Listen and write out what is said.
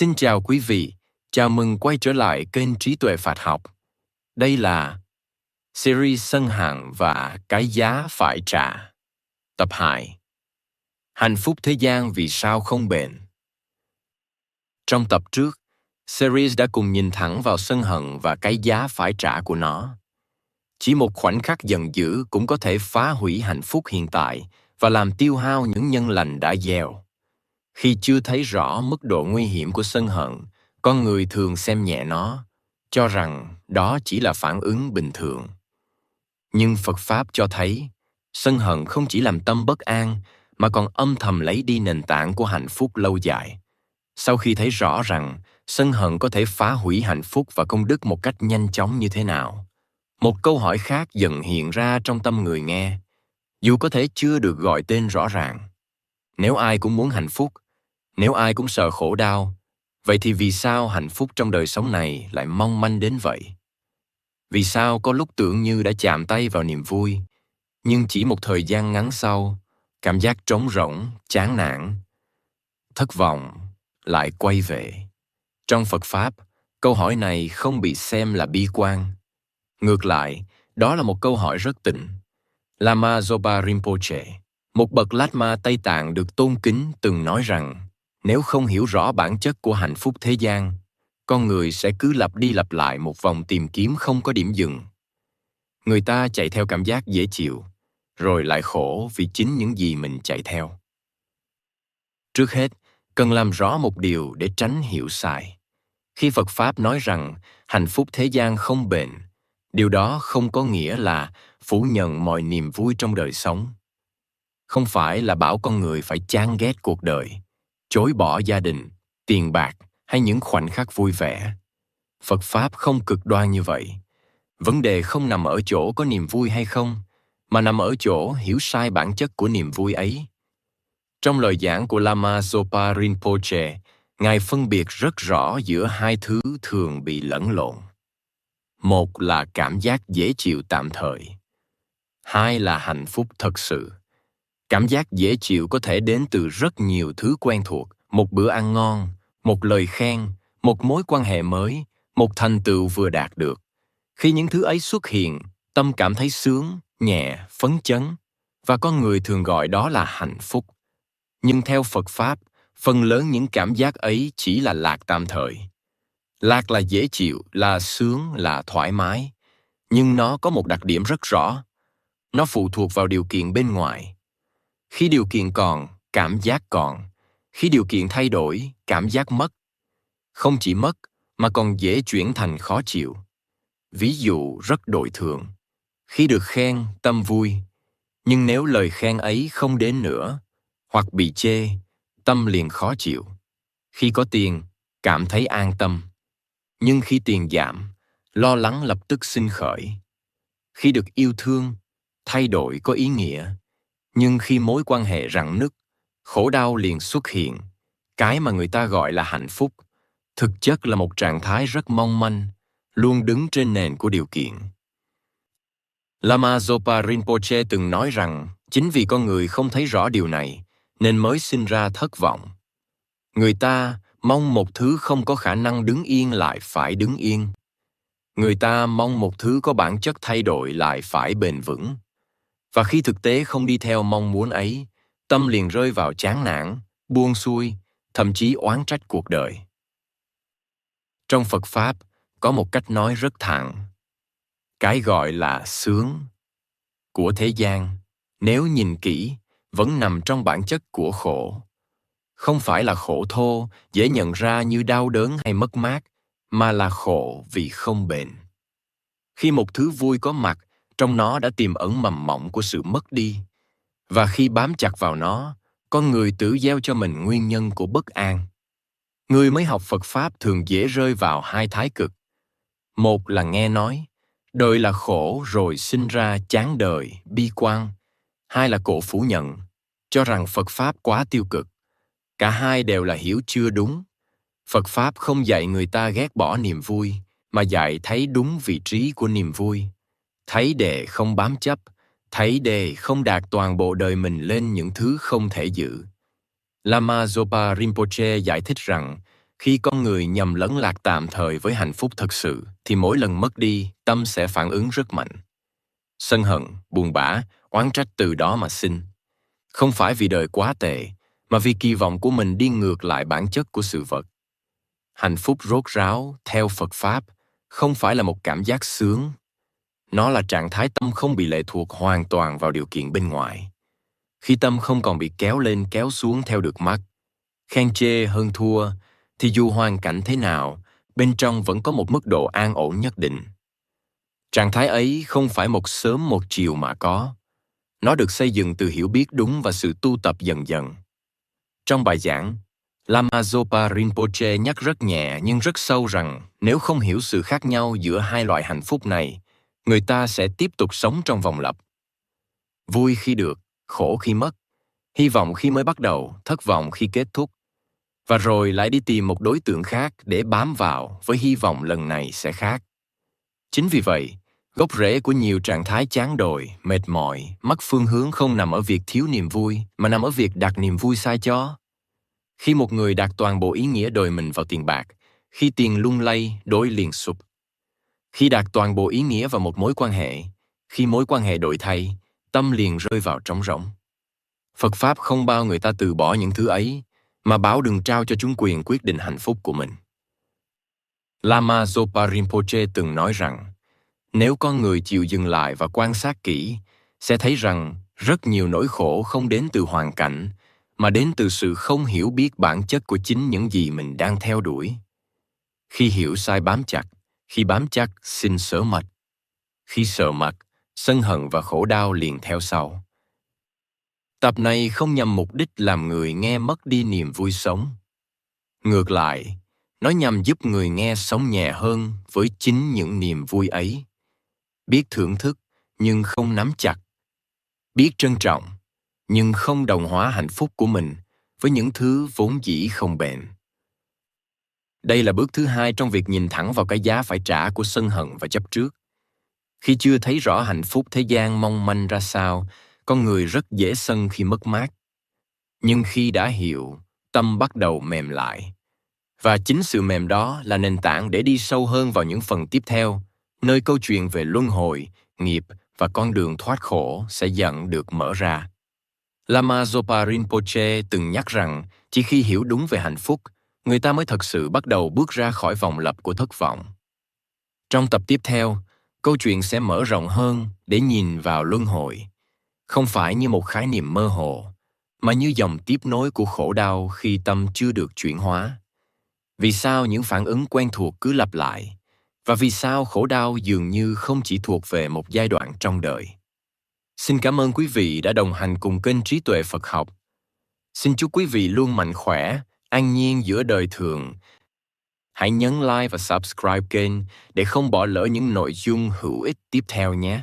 Xin chào quý vị, chào mừng quay trở lại kênh Trí Tuệ Phạt Học. Đây là series Sân hận và cái giá phải trả. Tập 2. Hạnh phúc thế gian vì sao không bền? Trong tập trước, series đã cùng nhìn thẳng vào sân hận và cái giá phải trả của nó. Chỉ một khoảnh khắc giận dữ cũng có thể phá hủy hạnh phúc hiện tại và làm tiêu hao những nhân lành đã gieo. Khi chưa thấy rõ mức độ nguy hiểm của sân hận, con người thường xem nhẹ nó, cho rằng đó chỉ là phản ứng bình thường. Nhưng Phật Pháp cho thấy, sân hận không chỉ làm tâm bất an, mà còn âm thầm lấy đi nền tảng của hạnh phúc lâu dài. Sau khi thấy rõ rằng sân hận có thể phá hủy hạnh phúc và công đức một cách nhanh chóng như thế nào, một câu hỏi khác dần hiện ra trong tâm người nghe, dù có thể chưa được gọi tên rõ ràng. Nếu ai cũng muốn hạnh phúc, nếu ai cũng sợ khổ đau, vậy thì vì sao hạnh phúc trong đời sống này lại mong manh đến vậy? Vì sao có lúc tưởng như đã chạm tay vào niềm vui, nhưng chỉ một thời gian ngắn sau, cảm giác trống rỗng, chán nản, thất vọng lại quay về? Trong Phật Pháp, câu hỏi này không bị xem là bi quan. Ngược lại, đó là một câu hỏi rất tịnh. Lama Zopa Rinpoche, một bậc Lạt Ma Tây Tạng được tôn kính, từng nói rằng nếu không hiểu rõ bản chất của hạnh phúc thế gian, con người sẽ cứ lặp đi lặp lại một vòng tìm kiếm không có điểm dừng. Người ta chạy theo cảm giác dễ chịu, rồi lại khổ vì chính những gì mình chạy theo. Trước hết, cần làm rõ một điều để tránh hiểu sai. Khi Phật Pháp nói rằng hạnh phúc thế gian không bền, điều đó không có nghĩa là phủ nhận mọi niềm vui trong đời sống. Không phải là bảo con người phải chán ghét cuộc đời, chối bỏ gia đình, tiền bạc hay những khoảnh khắc vui vẻ. Phật Pháp không cực đoan như vậy. Vấn đề không nằm ở chỗ có niềm vui hay không, mà nằm ở chỗ hiểu sai bản chất của niềm vui ấy. Trong lời giảng của Lama Zopa Rinpoche, Ngài phân biệt rất rõ giữa hai thứ thường bị lẫn lộn. Một là cảm giác dễ chịu tạm thời. Hai là hạnh phúc thật sự. Cảm giác dễ chịu có thể đến từ rất nhiều thứ quen thuộc, một bữa ăn ngon, một lời khen, một mối quan hệ mới, một thành tựu vừa đạt được. Khi những thứ ấy xuất hiện, tâm cảm thấy sướng, nhẹ, phấn chấn, và con người thường gọi đó là hạnh phúc. Nhưng theo Phật Pháp, phần lớn những cảm giác ấy chỉ là lạc tạm thời. Lạc là dễ chịu, là sướng, là thoải mái, nhưng nó có một đặc điểm rất rõ. Nó phụ thuộc vào điều kiện bên ngoài. Khi điều kiện còn, cảm giác còn. Khi điều kiện thay đổi, cảm giác mất. Không chỉ mất, mà còn dễ chuyển thành khó chịu. Ví dụ rất đổi thường. Khi được khen, tâm vui. Nhưng nếu lời khen ấy không đến nữa, hoặc bị chê, tâm liền khó chịu. Khi có tiền, cảm thấy an tâm. Nhưng khi tiền giảm, lo lắng lập tức sinh khởi. Khi được yêu thương, thay đổi có ý nghĩa. Nhưng khi mối quan hệ rạn nứt, khổ đau liền xuất hiện. Cái mà người ta gọi là hạnh phúc, thực chất là một trạng thái rất mong manh, luôn đứng trên nền của điều kiện. Lama Zopa Rinpoche từng nói rằng chính vì con người không thấy rõ điều này, nên mới sinh ra thất vọng. Người ta mong một thứ không có khả năng đứng yên lại phải đứng yên. Người ta mong một thứ có bản chất thay đổi lại phải bền vững. Và khi thực tế không đi theo mong muốn ấy, tâm liền rơi vào chán nản, buông xuôi, thậm chí oán trách cuộc đời. Trong Phật Pháp, có một cách nói rất thẳng. Cái gọi là sướng của thế gian, nếu nhìn kỹ, vẫn nằm trong bản chất của khổ. Không phải là khổ thô, dễ nhận ra như đau đớn hay mất mát, mà là khổ vì không bền. Khi một thứ vui có mặt, trong nó đã tiềm ẩn mầm mộng của sự mất đi. Và khi bám chặt vào nó, con người tự gieo cho mình nguyên nhân của bất an. Người mới học Phật Pháp thường dễ rơi vào hai thái cực. Một là nghe nói, đời là khổ rồi sinh ra chán đời, bi quan. Hai là cổ phủ nhận, cho rằng Phật Pháp quá tiêu cực. Cả hai đều là hiểu chưa đúng. Phật Pháp không dạy người ta ghét bỏ niềm vui, mà dạy thấy đúng vị trí của niềm vui. Thấy để không bám chấp, thấy để không đạt toàn bộ đời mình lên những thứ không thể giữ. Lama Zopa Rinpoche giải thích rằng, Khi con người nhầm lẫn lạc tạm thời với hạnh phúc thật sự, thì mỗi lần mất đi, tâm sẽ phản ứng rất mạnh. Sân hận, buồn bã, oán trách từ đó mà sinh. Không phải vì đời quá tệ, mà vì kỳ vọng của mình đi ngược lại bản chất của sự vật. Hạnh phúc rốt ráo, theo Phật Pháp, không phải là một cảm giác sướng. Nó là trạng thái tâm không bị lệ thuộc hoàn toàn vào điều kiện bên ngoài. Khi tâm không còn bị kéo lên kéo xuống theo được mắt, khen chê hơn thua, thì dù hoàn cảnh thế nào, bên trong vẫn có một mức độ an ổn nhất định. Trạng thái ấy không phải một sớm một chiều mà có. Nó được xây dựng từ hiểu biết đúng và sự tu tập dần dần. Trong bài giảng, Lama Zopa Rinpoche nhắc rất nhẹ nhưng rất sâu rằng nếu không hiểu sự khác nhau giữa hai loại hạnh phúc này, người ta sẽ tiếp tục sống trong vòng lặp. Vui khi được, khổ khi mất, hy vọng khi mới bắt đầu, thất vọng khi kết thúc, và rồi lại đi tìm một đối tượng khác để bám vào với hy vọng lần này sẽ khác. Chính vì vậy, gốc rễ của nhiều trạng thái chán đồi, mệt mỏi, mất phương hướng không nằm ở việc thiếu niềm vui, mà nằm ở việc đặt niềm vui sai cho. Khi một người đặt toàn bộ ý nghĩa đời mình vào tiền bạc, khi tiền lung lay, đổi liền sụp. Khi đặt toàn bộ ý nghĩa vào một mối quan hệ, khi mối quan hệ đổi thay, tâm liền rơi vào trống rỗng. Phật Pháp không bao người ta từ bỏ những thứ ấy, mà bảo đừng trao cho chúng quyền quyết định hạnh phúc của mình. Lama Zopa Rinpoche từng nói rằng, nếu con người chịu dừng lại và quan sát kỹ, sẽ thấy rằng rất nhiều nỗi khổ không đến từ hoàn cảnh, mà đến từ sự không hiểu biết bản chất của chính những gì mình đang theo đuổi. Khi hiểu sai bám chặt, khi bám chắc xin sợ mật. Khi sợ mật, sân hận và khổ đau liền theo sau. Tập này không nhằm mục đích làm người nghe mất đi niềm vui sống. Ngược lại, nó nhằm giúp người nghe sống nhẹ hơn với chính những niềm vui ấy. Biết thưởng thức nhưng không nắm chặt. Biết trân trọng nhưng không đồng hóa hạnh phúc của mình với những thứ vốn dĩ không bền. Đây là bước thứ hai trong việc nhìn thẳng vào cái giá phải trả của sân hận và chấp trước. Khi chưa thấy rõ hạnh phúc thế gian mong manh ra sao, con người rất dễ sân khi mất mát. Nhưng khi đã hiểu, tâm bắt đầu mềm lại. Và chính sự mềm đó là nền tảng để đi sâu hơn vào những phần tiếp theo, nơi câu chuyện về luân hồi, nghiệp và con đường thoát khổ sẽ dần được mở ra. Lama Zopa Rinpoche từng nhắc rằng chỉ khi hiểu đúng về hạnh phúc, người ta mới thật sự bắt đầu bước ra khỏi vòng lặp của thất vọng. Trong tập tiếp theo, câu chuyện sẽ mở rộng hơn để nhìn vào luân hồi, không phải như một khái niệm mơ hồ, mà như dòng tiếp nối của khổ đau khi tâm chưa được chuyển hóa. Vì sao những phản ứng quen thuộc cứ lặp lại? Và vì sao khổ đau dường như không chỉ thuộc về một giai đoạn trong đời? Xin cảm ơn quý vị đã đồng hành cùng kênh Trí Tuệ Phật Học. Xin chúc quý vị luôn mạnh khỏe, an nhiên giữa đời thường. Hãy nhấn like và subscribe kênh để không bỏ lỡ những nội dung hữu ích tiếp theo nhé.